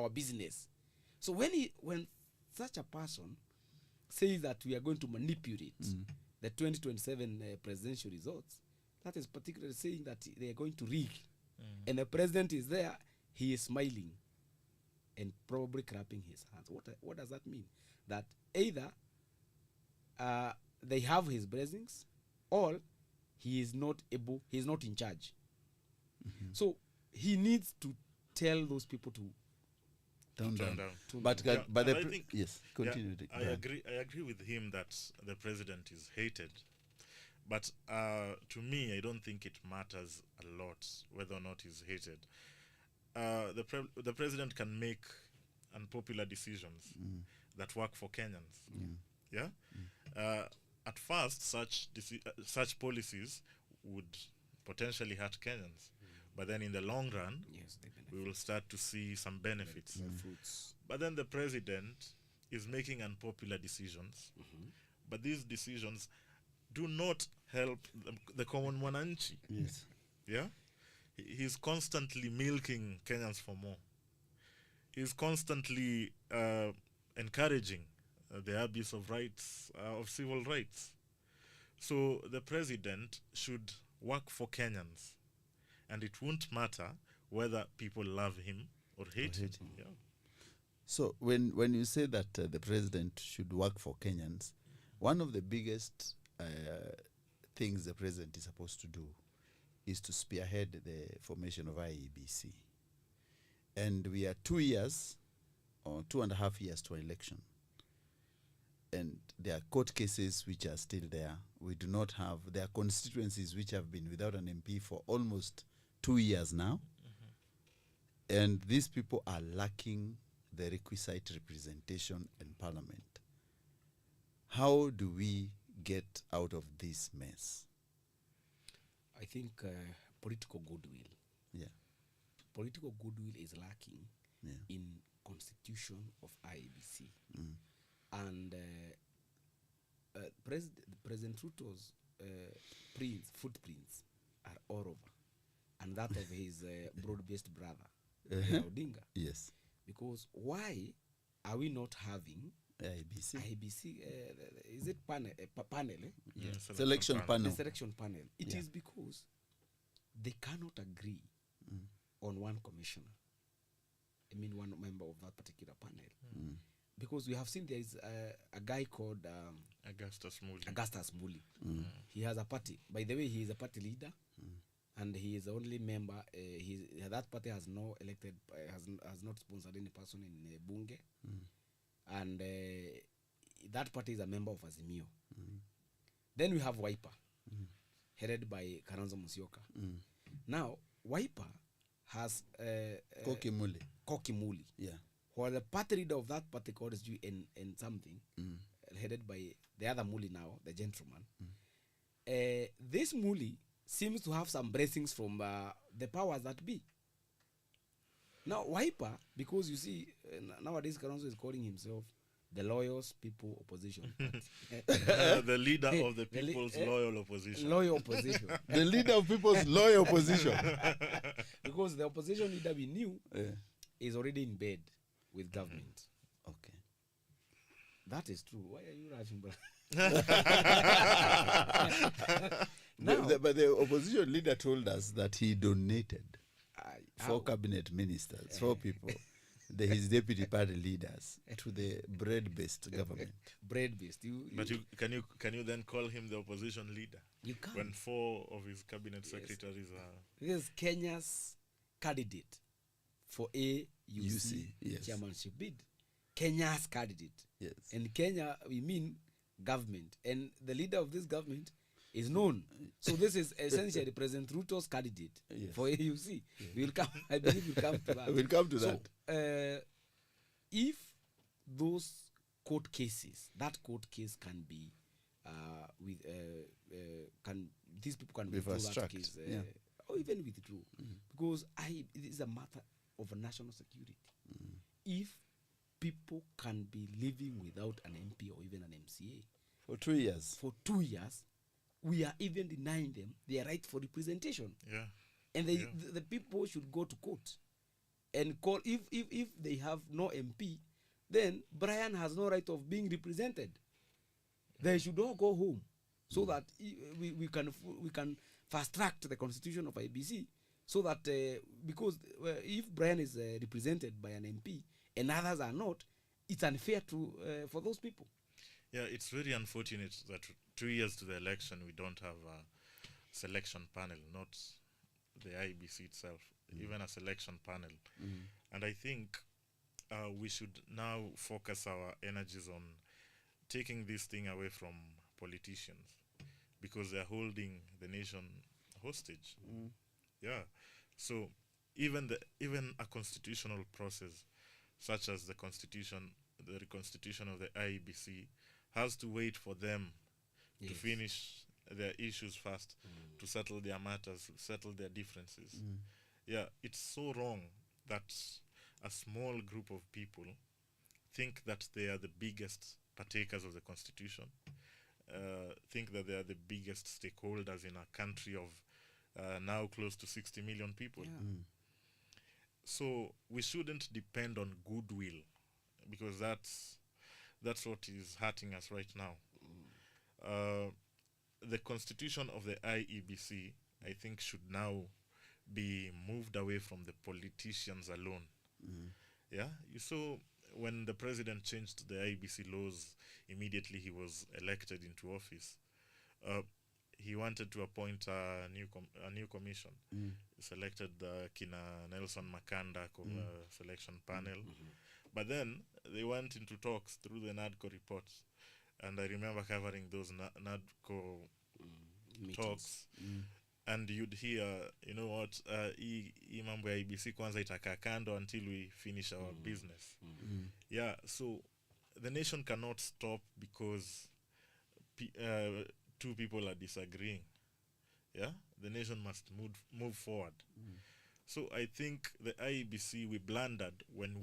our business. So when such a person says that we are going to manipulate the 2027 presidential results, that is particularly saying that they are going to rig. And the president is there, he is smiling and probably clapping his hands. What does that mean? That either they have his blessings, or he is not in charge. So he needs to tell those people to down. But I think, yes, continue. Yeah, I agree with him that the president is hated. But to me, I don't think it matters a lot whether or not he's hated. The president can make unpopular decisions that work for Kenyans. Yeah. At first, such policies would potentially hurt Kenyans, but then in the long run, we will start to see some benefits. But then the president is making unpopular decisions, but these decisions do not help the common mwananchi. Yes. Yeah? He's constantly milking Kenyans for more. He's constantly encouraging the abuse of rights, of civil rights. So the president should work for Kenyans, and it won't matter whether people love him or hate him. Yeah. So when you say that the president should work for Kenyans, one of the biggest things the president is supposed to do is to spearhead the formation of IEBC. And we are 2 years or 2.5 years to election. And there are court cases which are still there. We do not have, there are constituencies which have been without an MP for almost 2 years now. And these people are lacking the requisite representation in parliament. How do we get out of this mess? I think political goodwill. Yeah. Political goodwill is lacking in constitution of IEBC. And President Ruto's footprints are all over, and that of his broad-based brother, Odinga. Yes. Because why are we not having IEBC? IEBC, is it panel? Panel? Yeah, selection panel. The selection panel. It is because they cannot agree on one commissioner. I mean, one member of that particular panel. Because we have seen there is a guy called Augustus Muli. He has a party. By the way, he is a party leader, and he is the only member. That party has no elected, has not sponsored any person in Bunge, and that party is a member of Azimio. Then we have Wiper, headed by Kalonzo Musyoka. Now, Wiper has Koki Muli. Yeah. While the party leader of that party called is and something, headed by the other Muli now, the gentleman. This Muli seems to have some blessings from the powers that be. Now, Wiper, because you see, nowadays Kalonzo is calling himself the Loyal People Opposition. The leader of the people's loyal opposition. Loyal opposition. The leader of people's loyal opposition. Because the opposition leader we knew is already in bed with government. Okay. That is true. Why are you laughing, bro? But the opposition leader told us that he donated 4 cabinet ministers, 4 people, his deputy party leaders, to the bread-based government. Bread-based. Can you then call him the opposition leader? You can't. When 4 of his cabinet secretaries are... This is Kenya's candidate for AUC chairmanship bid. Kenya's candidate. Yes. And Kenya, we mean government. And the leader of this government is known. So this is essentially President Ruto's candidate for AUC. Yes. We'll come, I believe we'll come to that. We'll come to that. If those court cases, that court case can be these people can withdraw that case, or even withdraw, because it is a matter of national security. If people can be living without an MP or even an MCA for 2 years, we are even denying them their right for representation. Yeah. And the people should go to court and call if they have no MP, then Brian has no right of being represented. They should all go home so that we can fast track the constitution of IEBC, so that because if Brian is represented by an MP and others are not, it's unfair to for those people. Yeah, it's very unfortunate that 2 years to the election we don't have a selection panel, not the IEBC itself, even a selection panel. And I think we should now focus our energies on taking this thing away from politicians, because they're holding the nation hostage. Yeah. So even a constitutional process such as the reconstitution of the IEBC has to wait for them to finish their issues first, to settle their matters, settle their differences. Yeah, it's so wrong that a small group of people think that they are the biggest partakers of the constitution, think that they are the biggest stakeholders in a country of now close to 60 million people. So we shouldn't depend on goodwill, because that's what is hurting us right now. The constitution of the IEBC, I think, should now be moved away from the politicians alone. Yeah, you saw when the president changed the IEBC laws, immediately he was elected into office. He wanted to appoint a new commission. He selected Kina Nelson Makanda selection panel. But then they went into talks through the NADCO reports. And I remember covering those NADCO talks. And you'd hear, you know what, hii mambo ya IEBC kwanza itakaa kando until we finish our business. Yeah, so the nation cannot stop because two people are disagreeing. Yeah, the nation must move forward. So I think the IEBC, we blundered when we